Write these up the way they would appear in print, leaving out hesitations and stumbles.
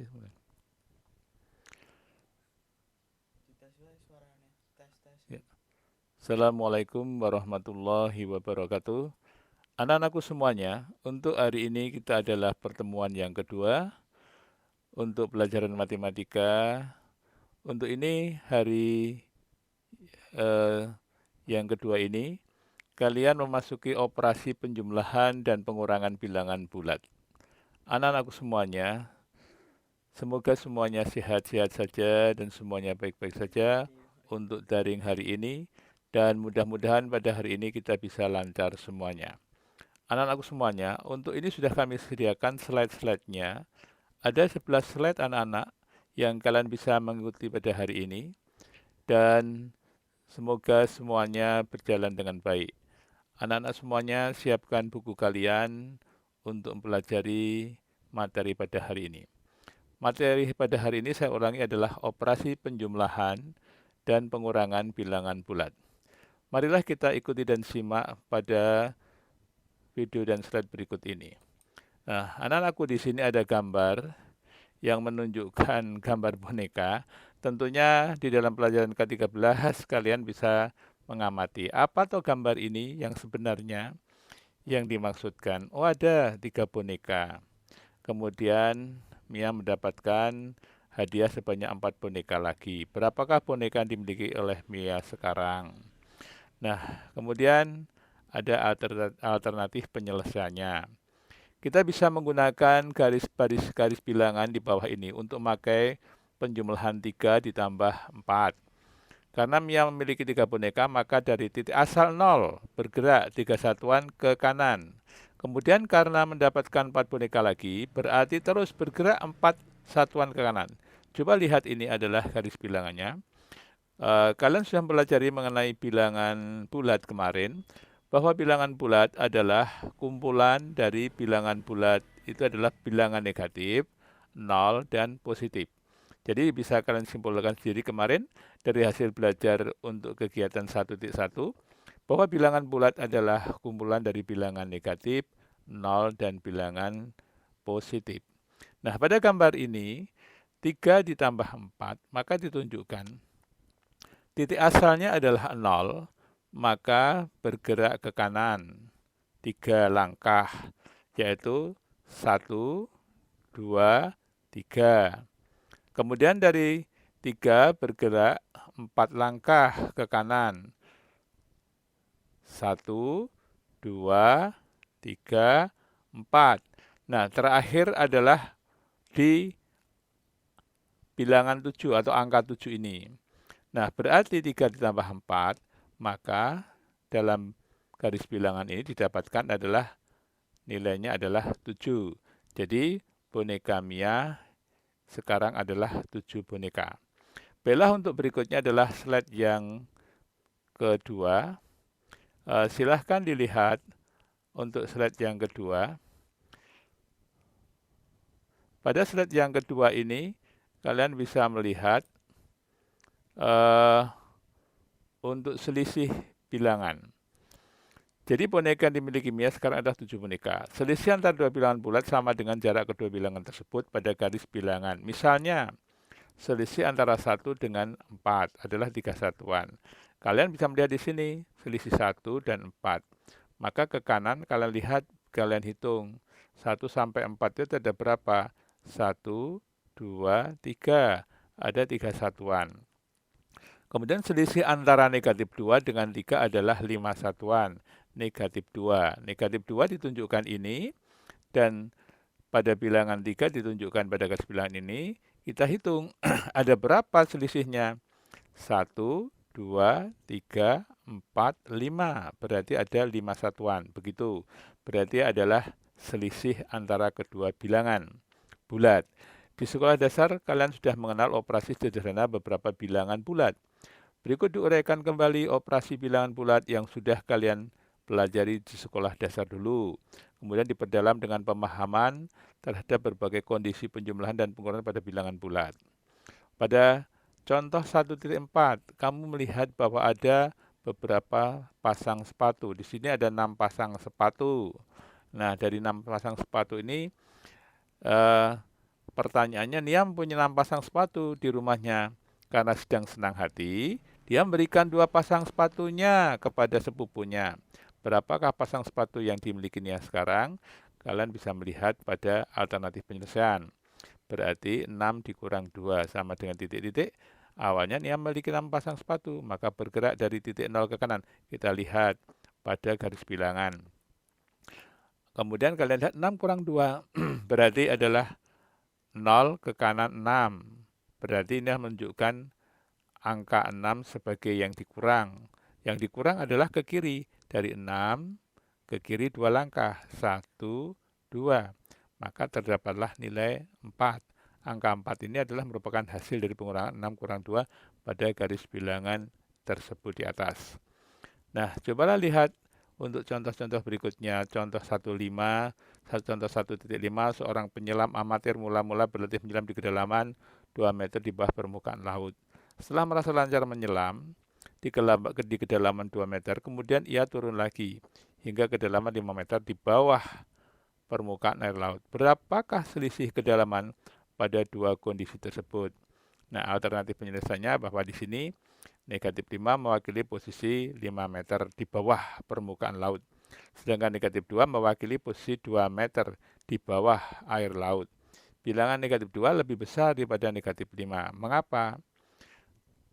Ya. Assalamualaikum warahmatullahi wabarakatuh. Anak-anakku semuanya, untuk hari ini kita adalah pertemuan yang kedua untuk pelajaran matematika. Untuk ini hari eh, yang kedua ini kalian memasuki operasi penjumlahan dan pengurangan bilangan bulat. Anak-anakku semuanya, semoga semuanya sehat-sehat saja dan semuanya baik-baik saja untuk daring hari ini dan mudah-mudahan pada hari ini kita bisa lancar semuanya. Anak-anakku semuanya, untuk ini sudah kami sediakan slide-slide-nya. Ada 11 slide anak-anak yang kalian bisa mengikuti pada hari ini dan semoga semuanya berjalan dengan baik. Anak-anak semuanya siapkan buku kalian untuk mempelajari materi pada hari ini. Materi pada hari ini saya ulangi adalah operasi penjumlahan dan pengurangan bilangan bulat. Marilah kita ikuti dan simak pada video dan slide berikut ini. Nah, anak-anakku di sini ada gambar yang menunjukkan gambar boneka. Tentunya di dalam pelajaran ke-13 kalian bisa mengamati apa toh gambar ini yang sebenarnya yang dimaksudkan. Oh, ada 3 boneka. Kemudian Mia mendapatkan hadiah sebanyak 4 boneka lagi. Berapakah boneka yang dimiliki oleh Mia sekarang? Nah, kemudian ada alternatif penyelesaiannya. Kita bisa menggunakan garis bilangan di bawah ini untuk memakai penjumlahan 3 ditambah 4. Karena Mia memiliki 3 boneka, maka dari titik asal 0 bergerak 3 satuan ke kanan. Kemudian karena mendapatkan 4 boneka lagi, berarti terus bergerak 4 satuan ke kanan. Coba lihat ini adalah garis bilangannya. Kalian sudah mempelajari mengenai bilangan bulat kemarin, bahwa bilangan bulat adalah kumpulan dari bilangan bulat itu adalah bilangan negatif, 0, dan positif. Jadi bisa kalian simpulkan sendiri kemarin dari hasil belajar untuk kegiatan 1.1 bahwa bilangan bulat adalah kumpulan dari bilangan negatif, 0, dan bilangan positif. Nah, pada gambar ini 3 ditambah 4 maka ditunjukkan titik asalnya adalah 0, maka bergerak ke kanan 3 langkah, yaitu 1, 2, 3. Kemudian dari 3 bergerak 4 langkah ke kanan. 1, 2, 3, 4. Nah, terakhir adalah di bilangan 7 atau angka 7 ini. Nah, berarti 3 ditambah 4, maka dalam garis bilangan ini didapatkan adalah nilainya adalah 7. Jadi, boneka Mia sekarang adalah 7 boneka. Baiklah, untuk berikutnya adalah slide yang kedua. Silahkan dilihat untuk slide yang kedua. Pada slide yang kedua ini, kalian bisa melihat untuk selisih bilangan. Jadi boneka yang dimiliki Mia sekarang adalah 7 boneka. Selisih antara dua bilangan bulat sama dengan jarak kedua bilangan tersebut pada garis bilangan. Misalnya, selisih antara 1 dengan 4 adalah 3 satuan. Kalian bisa melihat di sini, selisih 1 dan 4. Maka ke kanan kalian lihat, kalian hitung. 1 sampai 4 itu ada berapa? 1, 2, 3. Ada 3 satuan. Kemudian selisih antara negatif 2 dengan 3 adalah 5 satuan. Negatif 2. Negatif 2 ditunjukkan ini, dan pada bilangan 3 ditunjukkan pada garis bilangan ini. Kita hitung ada berapa selisihnya. 1, 2, 3, 4, 5. Berarti ada 5 satuan. Begitu. Berarti adalah selisih antara kedua bilangan bulat. Di sekolah dasar kalian sudah mengenal operasi sederhana beberapa bilangan bulat. Berikut diuraikan kembali operasi bilangan bulat yang sudah kalian pelajari di sekolah dasar dulu. Kemudian diperdalam dengan pemahaman terhadap berbagai kondisi penjumlahan dan pengurangan pada bilangan bulat. Pada contoh 1.4, kamu melihat bahwa ada beberapa pasang sepatu. Di sini ada 6 pasang sepatu. Nah, dari 6 pasang sepatu ini, Pertanyaannya, Niam punya 6 pasang sepatu di rumahnya. Karena sedang senang hati, dia memberikan 2 pasang sepatunya kepada sepupunya. Berapakah pasang sepatu yang dimiliki Niam sekarang? Kalian bisa melihat pada alternatif penyelesaian. Berarti 6 dikurang 2 sama dengan titik-titik. Awalnya Niam memiliki 6 pasang sepatu, maka bergerak dari titik 0 ke kanan. Kita lihat pada garis bilangan. Kemudian kalian lihat 6 kurang 2, berarti adalah 0 ke kanan 6. Berarti ini menunjukkan angka 6 sebagai yang dikurang. Yang dikurang adalah ke kiri. Dari 6 ke kiri 2 langkah. 1, 2. Maka terdapatlah nilai 4. Angka 4 ini adalah merupakan hasil dari pengurangan 6 kurang 2 pada garis bilangan tersebut di atas. Nah, cobalah lihat untuk contoh-contoh berikutnya. Contoh 1.5, contoh 1.5, seorang penyelam amatir mula-mula berlatih menyelam di kedalaman 2 meter di bawah permukaan laut. Setelah merasa lancar menyelam di kedalaman 2 meter, kemudian ia turun lagi hingga kedalaman 5 meter di bawah permukaan air laut. Berapakah selisih kedalaman pada dua kondisi tersebut? Nah, alternatif penyelesaiannya bahwa di sini negatif 5 mewakili posisi 5 meter di bawah permukaan laut. Sedangkan negatif 2 mewakili posisi 2 meter di bawah air laut. Bilangan negatif 2 lebih besar daripada negatif 5. Mengapa?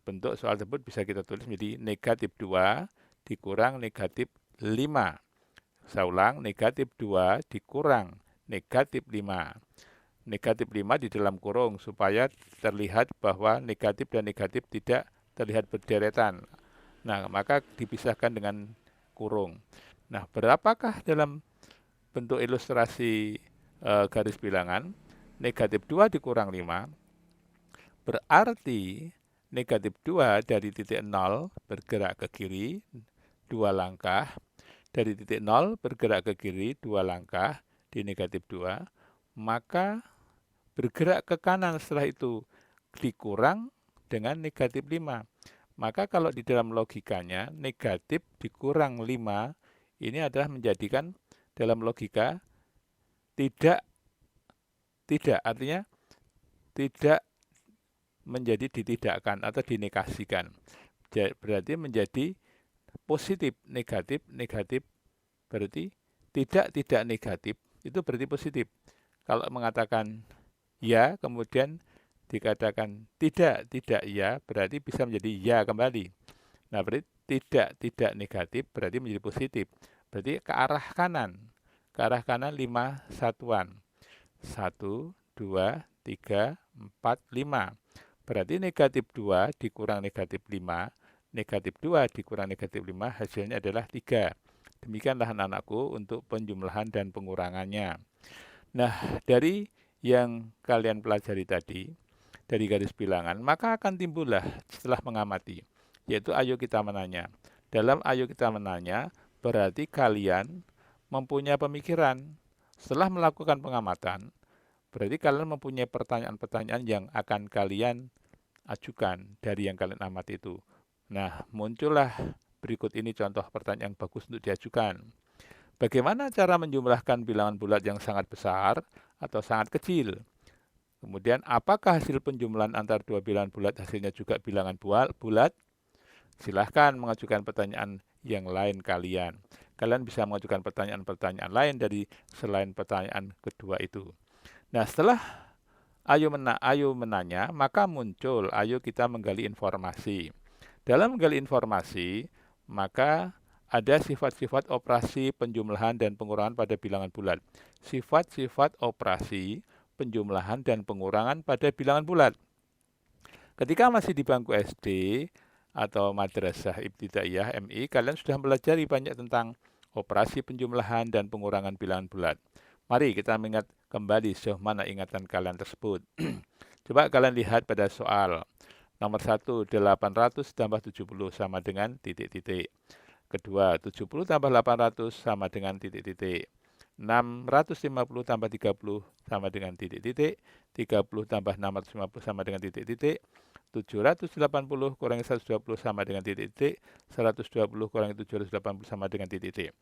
Bentuk soal tersebut bisa kita tulis menjadi negatif 2 dikurang negatif 5. Saya ulang, negatif 2 dikurang negatif 5. Negatif 5 di dalam kurung supaya terlihat bahwa negatif dan negatif tidak terlihat berderetan. Nah, maka dipisahkan dengan kurung. Nah, berapakah dalam bentuk ilustrasi garis bilangan? Negatif 2 dikurang 5 berarti negatif 2 dari titik 0 bergerak ke kiri 2 langkah. Dari titik 0 bergerak ke kiri 2 langkah di negatif 2. Maka bergerak ke kanan setelah itu dikurang dengan negatif 5. Maka kalau di dalam logikanya negatif dikurang 5 ini adalah menjadikan dalam logika tidak artinya tidak menjadi ditidakkan atau dinegasikan. Berarti menjadi positif, negatif, negatif berarti tidak negatif itu berarti positif. Kalau mengatakan ya kemudian dikatakan tidak ya, berarti bisa menjadi ya kembali. Nah, berarti tidak negatif berarti menjadi positif. Berarti ke arah kanan. Ke arah kanan 5 satuan. 1, 2, 3, 4, 5. Berarti negatif 2 dikurang negatif 5. Negatif 2 dikurang negatif 5 hasilnya adalah 3. Demikianlah anak-anakku untuk penjumlahan dan pengurangannya. Nah, dari yang kalian pelajari tadi, dari garis bilangan, maka akan timbullah setelah mengamati, yaitu ayo kita menanya. Dalam ayo kita menanya, berarti kalian mempunyai pemikiran. Setelah melakukan pengamatan, berarti kalian mempunyai pertanyaan-pertanyaan yang akan kalian ajukan dari yang kalian amati itu. Nah, muncullah berikut ini contoh pertanyaan yang bagus untuk diajukan. Bagaimana cara menjumlahkan bilangan bulat yang sangat besar atau sangat kecil? Kemudian, apakah hasil penjumlahan antara dua bilangan bulat hasilnya juga bilangan bulat? Silahkan mengajukan pertanyaan yang lain kalian. Kalian bisa mengajukan pertanyaan-pertanyaan lain dari selain pertanyaan kedua itu. Nah, setelah ayo menanya, maka muncul ayo kita menggali informasi. Dalam menggali informasi, maka ada sifat-sifat operasi penjumlahan dan pengurangan pada bilangan bulat. Sifat-sifat operasi penjumlahan dan pengurangan pada bilangan bulat. Ketika masih di bangku SD atau Madrasah Ibtidaiyah MI, kalian sudah belajar banyak tentang operasi penjumlahan dan pengurangan bilangan bulat. Mari kita mengingat kembali sejauh mana ingatan kalian tersebut. Coba kalian lihat pada soal. Nomor 1, 800 tambah 70 sama dengan titik-titik. Kedua, 70 tambah 800 sama dengan titik-titik. 650 tambah 30 sama dengan titik-titik, 30 tambah 650 sama dengan titik-titik, 780 kurangi 120 sama dengan titik-titik, 120 kurangi 780 sama dengan titik-titik.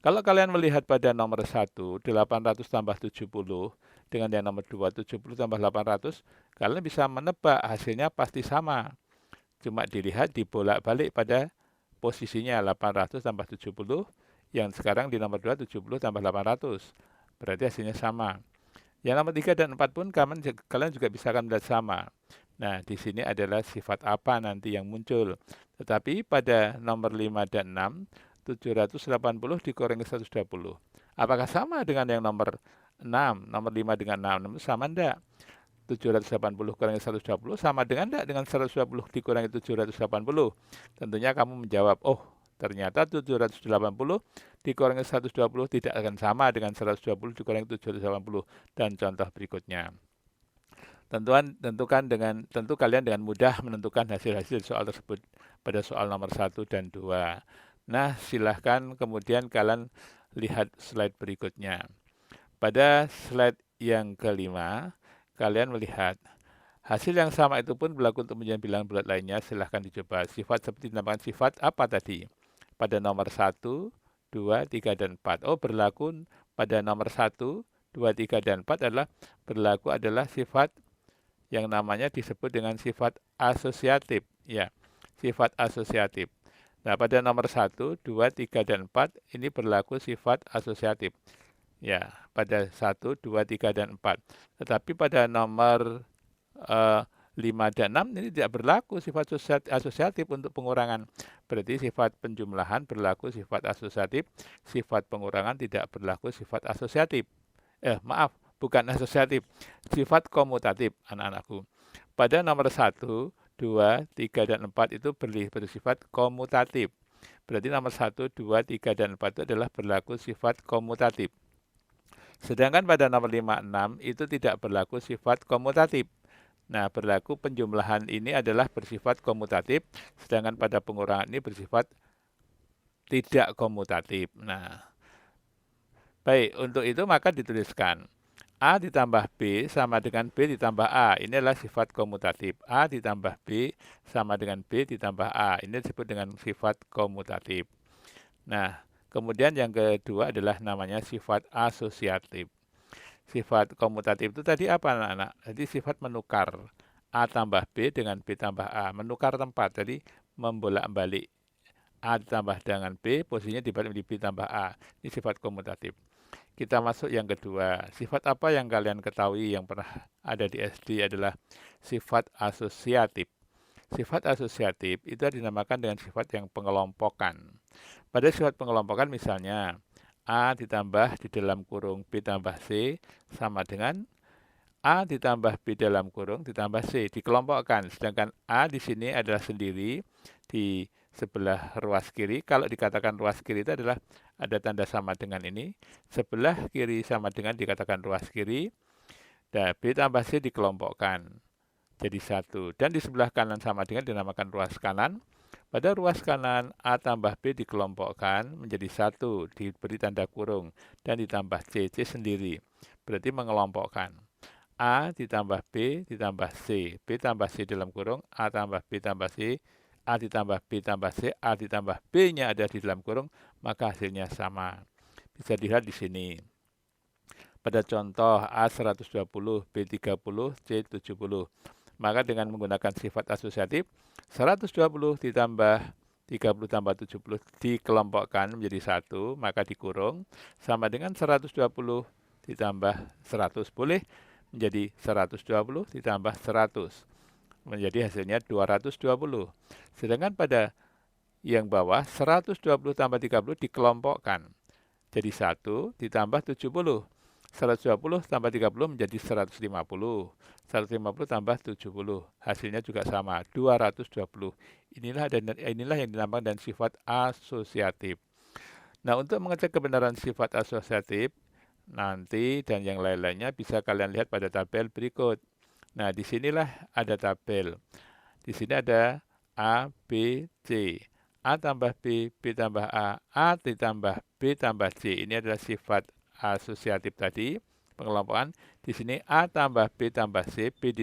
Kalau kalian melihat pada nomor 1, 800 tambah 70, dengan yang nomor 2, 70 tambah 800, kalian bisa menebak hasilnya pasti sama. Cuma dilihat dibolak-balik pada posisinya 800 tambah 70, yang sekarang di nomor 2 70 tambah 800. Berarti hasilnya sama. Yang nomor 3 dan 4 pun kalian juga bisa akan melihat sama. Nah, di sini adalah sifat apa nanti yang muncul. Tetapi pada nomor 5 dan 6, 780 dikurangi 120. Apakah sama dengan yang nomor 6? Nomor 5 dengan 6 sama enggak? 780 kurangi 120 sama dengan enggak dengan 120 dikurangi 780? Tentunya kamu menjawab, oh ternyata 780 dikurangi 120 tidak akan sama dengan 120 dikurangi 780. Dan contoh berikutnya. Tentu kalian dengan mudah menentukan hasil-hasil soal tersebut pada soal nomor 1 dan 2. Nah, silahkan kemudian kalian lihat slide berikutnya. Pada slide yang kelima, kalian melihat hasil yang sama itu pun berlaku untuk menjadi bilangan bulat lainnya. Silahkan dicoba. Sifat seperti dinamakan sifat apa tadi? Pada nomor 1, 2, 3, dan 4. Oh, berlaku pada nomor 1, 2, 3, dan 4 adalah sifat yang namanya disebut dengan sifat asosiatif. Ya, sifat asosiatif. Nah, pada nomor 1, 2, 3, dan 4 ini berlaku sifat asosiatif. Ya, pada 1, 2, 3, dan 4. Tetapi pada nomor 5 dan 6 ini tidak berlaku sifat asosiatif untuk pengurangan. Berarti sifat penjumlahan berlaku sifat asosiatif, sifat pengurangan tidak berlaku sifat asosiatif. Bukan asosiatif, sifat komutatif anak-anakku. Pada nomor 1, 2, 3, dan 4 itu bersifat komutatif. Berarti nomor 1, 2, 3, dan 4 itu adalah berlaku sifat komutatif. Sedangkan pada nomor 5, 6 itu tidak berlaku sifat komutatif. Nah, berlaku penjumlahan ini adalah bersifat komutatif, sedangkan pada pengurangan ini bersifat tidak komutatif. Nah, baik, untuk itu maka dituliskan A ditambah B sama dengan B ditambah A. Ini adalah sifat komutatif. A ditambah B sama dengan B ditambah A. Ini disebut dengan sifat komutatif. Nah, kemudian yang kedua adalah namanya sifat asosiatif. Sifat komutatif itu tadi apa anak-anak? Jadi sifat menukar. A tambah B dengan B tambah A. Menukar tempat, jadi membolak-balik. A ditambah dengan B, posisinya dibalik menjadi B tambah A. Ini sifat komutatif. Kita masuk yang kedua. Sifat apa yang kalian ketahui yang pernah ada di SD adalah sifat asosiatif. Sifat asosiatif itu dinamakan dengan sifat yang pengelompokan. Pada sifat pengelompokan misalnya, A ditambah di dalam kurung B tambah C sama dengan A ditambah B dalam kurung ditambah C, dikelompokkan. Sedangkan A di sini adalah sendiri di sebelah ruas kiri. Kalau dikatakan ruas kiri itu adalah ada tanda sama dengan ini. Sebelah kiri sama dengan dikatakan ruas kiri. Dan B tambah C dikelompokkan jadi satu. Dan di sebelah kanan sama dengan dinamakan ruas kanan. Pada ruas kanan, A tambah B dikelompokkan menjadi satu, diberi tanda kurung, dan ditambah C sendiri. Berarti mengelompokkan. A ditambah B ditambah C. B tambah C dalam kurung, A tambah B tambah C, A ditambah B tambah C, A ditambah B-nya ada di dalam kurung, maka hasilnya sama. Bisa dilihat di sini. Pada contoh A 120, B 30, C 70. Maka dengan menggunakan sifat asosiatif, 120 ditambah 30 tambah 70 dikelompokkan menjadi satu, maka dikurung, sama dengan 120 ditambah 100. Boleh menjadi 120 ditambah 100. Menjadi hasilnya 220. Sedangkan pada yang bawah, 120 tambah 30 dikelompokkan. Jadi 1 ditambah 70. 120 tambah 30 menjadi 150. 150 tambah 70. Hasilnya juga sama, 220. Inilah yang dinamakan dengan sifat asosiatif. Nah, untuk mengecek kebenaran sifat asosiatif nanti dan yang lain-lainnya bisa kalian lihat pada tabel berikut. Nah, disinilah ada tabel. Di sini ada A, B, C. A tambah B, B tambah A ditambah B tambah C. Ini adalah sifat asosiatif tadi, pengelompokan. Di sini A tambah B tambah C, B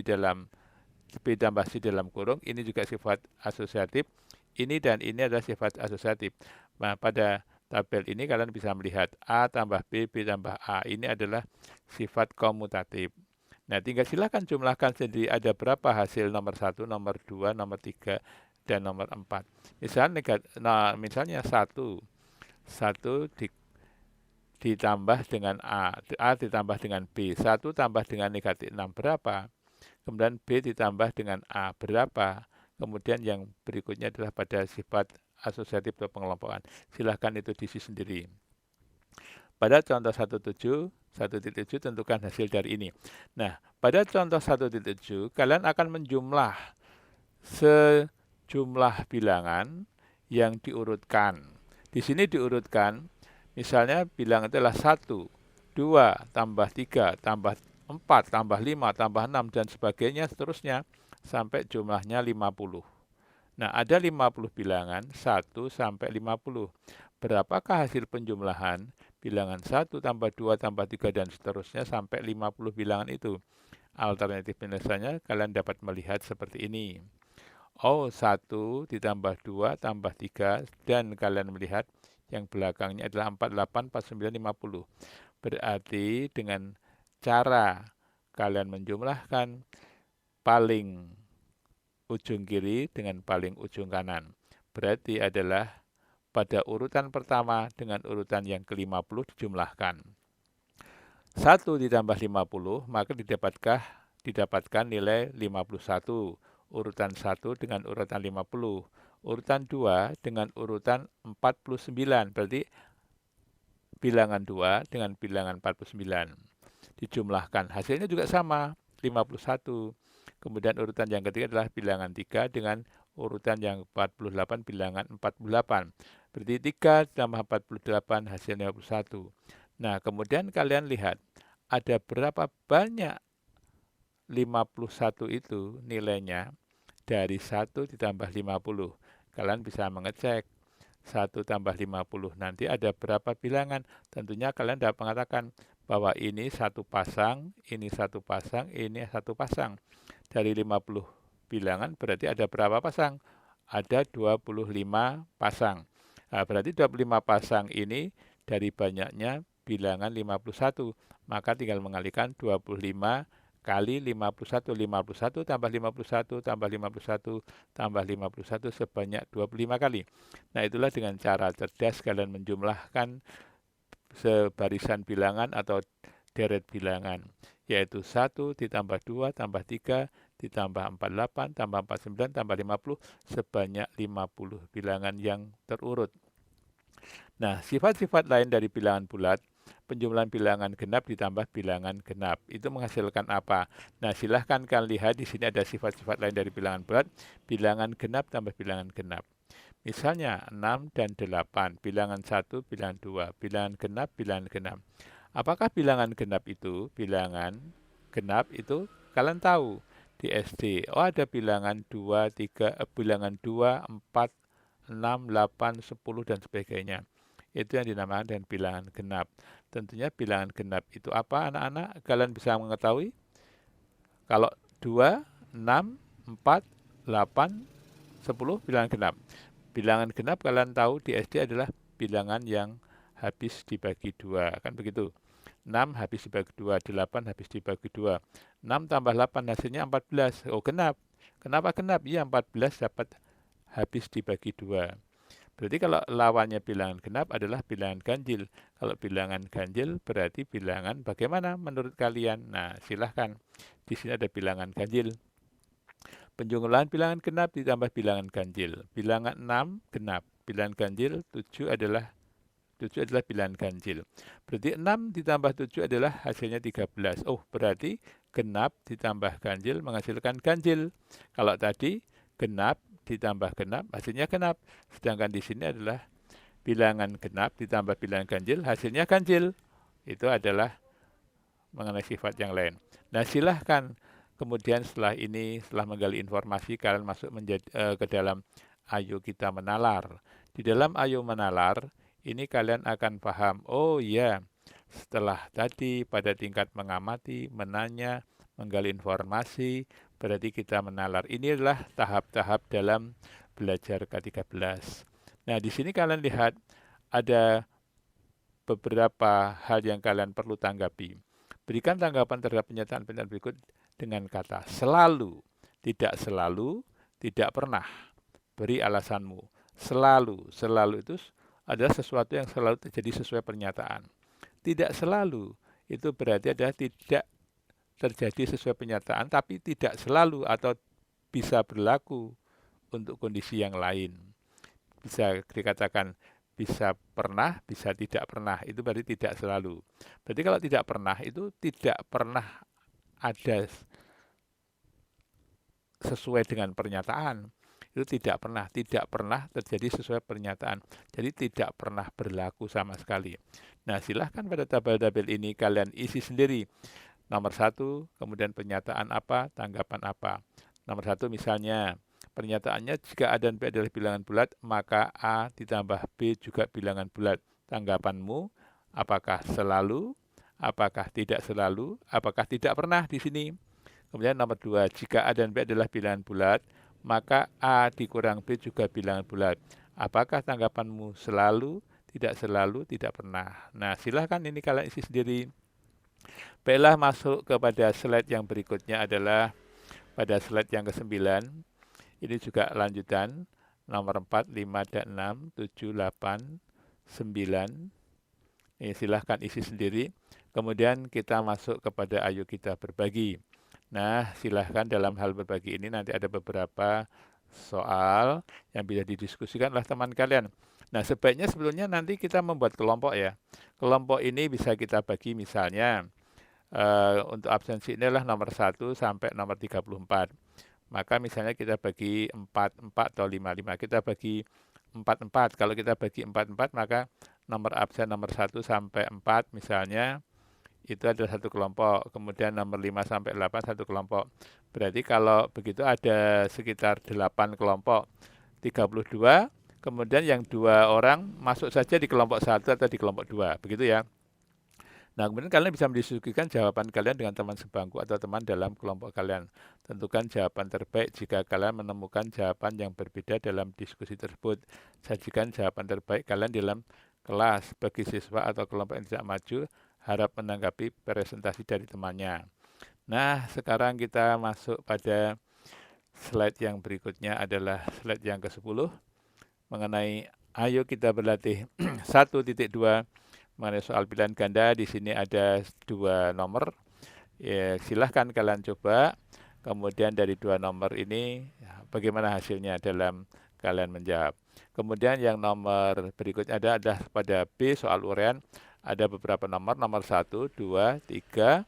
tambah C dalam kurung, ini juga sifat asosiatif. Ini dan ini adalah sifat asosiatif. Nah, pada tabel ini kalian bisa melihat A tambah B, B tambah A. Ini adalah sifat komutatif. Nah, tinggal silakan jumlahkan sendiri ada berapa hasil nomor 1, nomor 2, nomor 3, dan nomor 4. Misalnya 1 ditambah dengan A ditambah dengan B, 1 tambah dengan negatif 6 berapa? Kemudian B ditambah dengan A berapa? Kemudian yang berikutnya adalah pada sifat asosiatif atau pengelompokan. Silahkan itu diisi sendiri. Pada contoh 1.7 tentukan hasil dari ini. Nah, pada contoh 1.7 kalian akan menjumlah sejumlah bilangan yang diurutkan. Di sini diurutkan, misalnya bilangan itu adalah 1, 2, tambah 3, tambah 4, tambah 5, tambah 6, dan sebagainya seterusnya sampai jumlahnya 50. Nah, ada 50 bilangan, 1 sampai 50. Berapakah hasil penjumlahan? Bilangan 1 tambah 2 tambah 3 dan seterusnya sampai 50 bilangan itu. Alternatif penyelesaiannya kalian dapat melihat seperti ini. 1 ditambah 2 tambah 3 dan kalian melihat yang belakangnya adalah 48, 49, 50. Berarti dengan cara kalian menjumlahkan paling ujung kiri dengan paling ujung kanan. Berarti adalah pada urutan pertama dengan urutan yang ke-50 dijumlahkan. 1 ditambah 50, maka didapatkan nilai 51. Urutan 1 dengan urutan 50. Urutan 2 dengan urutan 49. Berarti bilangan 2 dengan bilangan 49. Dijumlahkan. Hasilnya juga sama, 51. Kemudian urutan yang ketiga adalah bilangan 3 dengan urutan yang 48, bilangan 48. Berarti 3 tambah 48 hasilnya 51. Nah, kemudian kalian lihat, ada berapa banyak 51 itu nilainya dari 1 ditambah 50. Kalian bisa mengecek 1 tambah 50. Nanti ada berapa bilangan. Tentunya kalian dapat mengatakan bahwa ini satu pasang, ini satu pasang, ini satu pasang. Dari 50 bilangan berarti ada berapa pasang? Ada 25 pasang. Nah, berarti 25 pasang ini dari banyaknya bilangan 51. Maka tinggal mengalikan 25 kali 51. 51 tambah 51 tambah 51 tambah 51 sebanyak 25 kali. Nah, itulah dengan cara cerdas kalian menjumlahkan sebarisan bilangan atau deret bilangan, yaitu 1 ditambah 2 tambah 3 ditambah 48 tambah 49 tambah 50 sebanyak 50 bilangan yang terurut. Nah, sifat-sifat lain dari bilangan bulat, penjumlahan bilangan genap ditambah bilangan genap. Itu menghasilkan apa? Nah, silahkan kalian lihat di sini ada sifat-sifat lain dari bilangan bulat, bilangan genap tambah bilangan genap. Misalnya 6 dan 8, bilangan 1, bilangan 2, bilangan genap. Apakah bilangan genap itu? Bilangan genap itu kalian tahu di SD. Ada bilangan 2, 3, bilangan 2, 4, 6, 8, 10 dan sebagainya. Itu yang dinamakan dengan bilangan genap. Tentunya bilangan genap itu apa anak-anak? Kalian bisa mengetahui? Kalau 2, 6, 4, 8, 10 bilangan genap. Bilangan genap kalian tahu di SD adalah bilangan yang habis dibagi 2, kan begitu. 6 habis dibagi 2, 8 habis dibagi 2. 6 tambah 8 hasilnya 14. Oh, genap. Kenapa genap? Ya, 14 dapat habis dibagi 2. Berarti kalau lawannya bilangan genap adalah bilangan ganjil. Kalau bilangan ganjil berarti bilangan bagaimana menurut kalian? Nah, silahkan. Di sini ada bilangan ganjil. Penjumlahan bilangan genap ditambah bilangan ganjil. Bilangan 6 genap. Bilangan ganjil 7 adalah bilangan ganjil. Berarti 6 ditambah 7 adalah hasilnya 13. Oh, berarti genap ditambah ganjil menghasilkan ganjil. Kalau tadi genap ditambah genap hasilnya genap. Sedangkan di sini adalah bilangan genap ditambah bilangan ganjil hasilnya ganjil. Itu adalah mengenai sifat yang lain. Nah, silahkan kemudian setelah menggali informasi, kalian masuk ke dalam Ayo Kita Menalar. Di dalam Ayo Menalar, ini kalian akan paham, oh iya, Setelah tadi pada tingkat mengamati, menanya, menggali informasi, berarti kita menalar. Ini adalah tahap-tahap dalam belajar K13. Nah, di sini kalian lihat ada beberapa hal yang kalian perlu tanggapi. Berikan tanggapan terhadap pernyataan-pernyataan berikut dengan kata selalu, tidak selalu, tidak pernah. Beri alasanmu. Selalu, selalu itu adalah sesuatu yang selalu terjadi sesuai pernyataan. Tidak selalu, itu berarti adalah tidak terjadi sesuai pernyataan, tapi tidak selalu atau bisa berlaku untuk kondisi yang lain. Bisa dikatakan bisa pernah, bisa tidak pernah. Itu berarti tidak selalu. Berarti kalau tidak pernah, itu tidak pernah ada sesuai dengan pernyataan. Itu tidak pernah terjadi sesuai pernyataan. Jadi tidak pernah berlaku sama sekali. Nah, silahkan pada tabel-tabel ini kalian isi sendiri. Nomor 1, kemudian pernyataan apa, tanggapan apa. Nomor 1 misalnya, pernyataannya jika A dan B adalah bilangan bulat, maka A ditambah B juga bilangan bulat. Tanggapanmu, apakah selalu, apakah tidak selalu, apakah tidak pernah di sini. Kemudian nomor 2, jika A dan B adalah bilangan bulat, maka A dikurang B juga bilangan bulat. Apakah tanggapanmu selalu, tidak pernah. Nah, silahkan ini kalian isi sendiri. Baiklah, masuk kepada slide yang berikutnya adalah pada slide yang ke-9. Ini juga lanjutan, nomor 4, 5, dan 6, 7, 8, 9. Ini silahkan isi sendiri. Kemudian kita masuk kepada ayo kita berbagi. Nah, silahkan dalam hal berbagi ini nanti ada beberapa soal yang bisa didiskusikan oleh teman kalian. Nah, sebaiknya sebelumnya nanti kita membuat kelompok ya. Kelompok ini bisa kita bagi misalnya untuk absensi ini adalah nomor 1 sampai nomor 34. Maka misalnya kita bagi 4 atau 5. Kita bagi 4. Kalau kita bagi 4, maka nomor absen nomor 1 sampai 4 misalnya itu adalah satu kelompok, kemudian nomor 5 sampai 8 satu kelompok. Berarti kalau begitu ada sekitar 8 kelompok, 32, kemudian yang 2 orang masuk saja di kelompok 1 atau di kelompok 2, begitu ya. Nah, kemudian kalian bisa mendiskusikan jawaban kalian dengan teman sebangku atau teman dalam kelompok kalian. Tentukan jawaban terbaik jika kalian menemukan jawaban yang berbeda dalam diskusi tersebut. Sajikan jawaban terbaik kalian dalam kelas. Bagi siswa atau kelompok yang tidak maju, harap menanggapi presentasi dari temannya. Nah, sekarang kita masuk pada slide yang berikutnya adalah slide yang ke-10 mengenai ayo kita berlatih 1.2 mengenai soal pilihan ganda. Di sini ada 2 nomor. Ya, silahkan kalian coba. Kemudian dari 2 nomor ini bagaimana hasilnya dalam kalian menjawab. Kemudian yang nomor berikutnya ada pada B soal uraian. Ada beberapa nomor 1, 2, 3,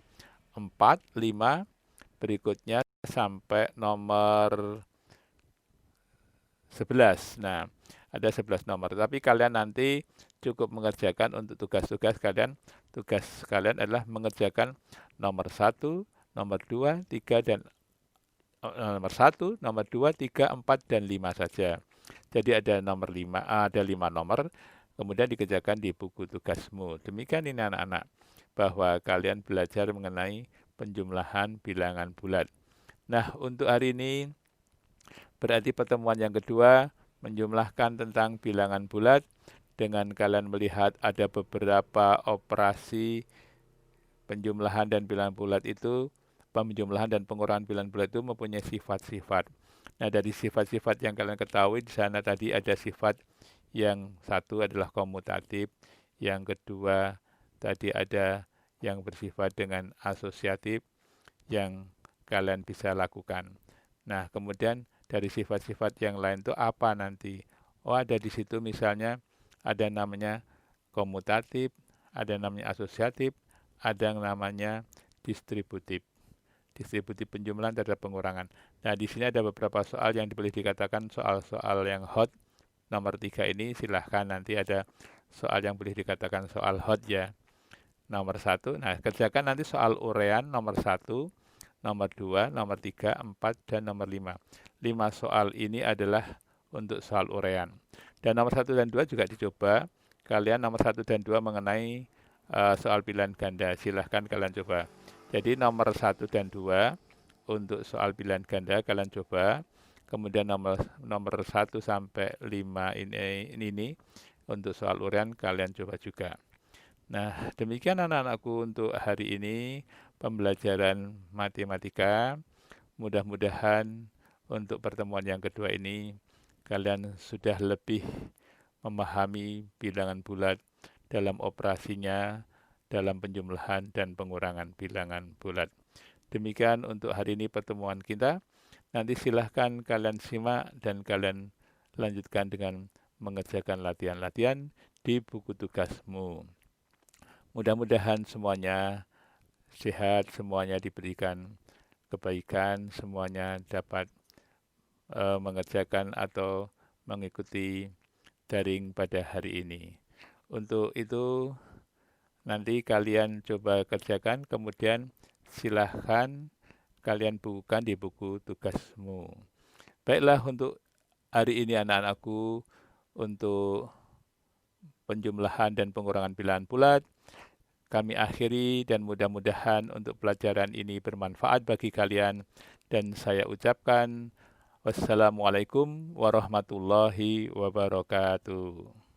4, 5, berikutnya sampai nomor 11. Nah, ada 11 nomor. Tapi kalian nanti cukup mengerjakan untuk tugas-tugas kalian. Tugas kalian adalah mengerjakan nomor 1, nomor 2, 3, dan nomor 1, nomor 2, 3, 4, dan 5 saja. Jadi ada nomor 5, ada 5 nomor. Kemudian dikerjakan di buku tugasmu. Demikian ini anak-anak, bahwa kalian belajar mengenai penjumlahan bilangan bulat. Nah, untuk hari ini berarti pertemuan yang kedua menjumlahkan tentang bilangan bulat dengan kalian melihat ada beberapa operasi penjumlahan dan bilangan bulat itu, penjumlahan dan pengurangan bilangan bulat itu mempunyai sifat-sifat. Nah, dari sifat-sifat yang kalian ketahui di sana tadi ada sifat yang satu adalah komutatif, yang kedua tadi ada yang bersifat dengan asosiatif yang kalian bisa lakukan. Nah, kemudian dari sifat-sifat yang lain itu apa nanti? Oh, ada di situ misalnya ada namanya komutatif, ada namanya asosiatif, ada yang namanya distributif. Distributif penjumlahan terhadap pengurangan. Nah, di sini ada beberapa soal yang boleh dikatakan soal-soal yang hot. Nomor 3 ini silahkan nanti ada soal yang boleh dikatakan soal hot ya. Nomor 1, nah kerjakan nanti soal uraian nomor 1, nomor 2, nomor 3, 4, dan nomor 5. 5 soal ini adalah untuk soal uraian. Dan nomor 1 dan 2 juga dicoba. Kalian nomor 1 dan 2 mengenai soal pilihan ganda. Silahkan kalian coba. Jadi nomor 1 dan 2 untuk soal pilihan ganda kalian coba. Kemudian nomor 1 sampai 5 ini untuk soal uraian kalian coba juga. Nah, demikian anak-anakku untuk hari ini pembelajaran matematika. Mudah-mudahan untuk pertemuan yang kedua ini kalian sudah lebih memahami bilangan bulat dalam operasinya, dalam penjumlahan dan pengurangan bilangan bulat. Demikian untuk hari ini pertemuan kita. Nanti silahkan kalian simak dan kalian lanjutkan dengan mengerjakan latihan-latihan di buku tugasmu. Mudah-mudahan semuanya sehat, semuanya diberikan kebaikan, semuanya dapat mengerjakan atau mengikuti daring pada hari ini. Untuk itu nanti kalian coba kerjakan, kemudian silahkan kalian bukukan di buku tugasmu. Baiklah untuk hari ini anak-anakku, untuk penjumlahan dan pengurangan bilangan bulat kami akhiri dan mudah-mudahan untuk pelajaran ini bermanfaat bagi kalian dan saya ucapkan wassalamualaikum warahmatullahi wabarakatuh.